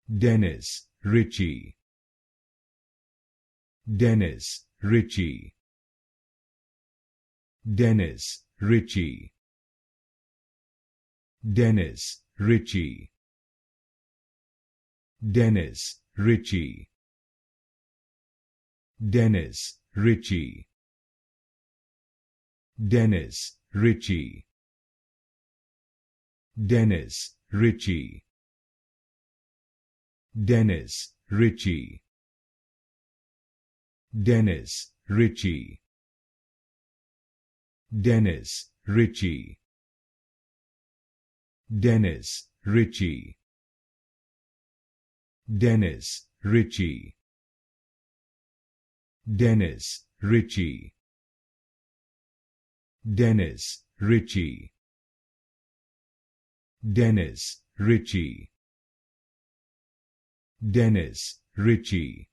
Dennis, Ritchie. Dennis, Ritchie. Dennis, Ritchie. Dennis, Ritchie. Dennis, Ritchie. Dennis, Ritchie. Dennis, Ritchie. Dennis, Ritchie. Dennis, Ritchie. Dennis, Ritchie. Dennis, Ritchie. Dennis, Ritchie. Dennis, Ritchie. Dennis, Ritchie. Dennis, Ritchie. Dennis, Ritchie. Dennis, Ritchie.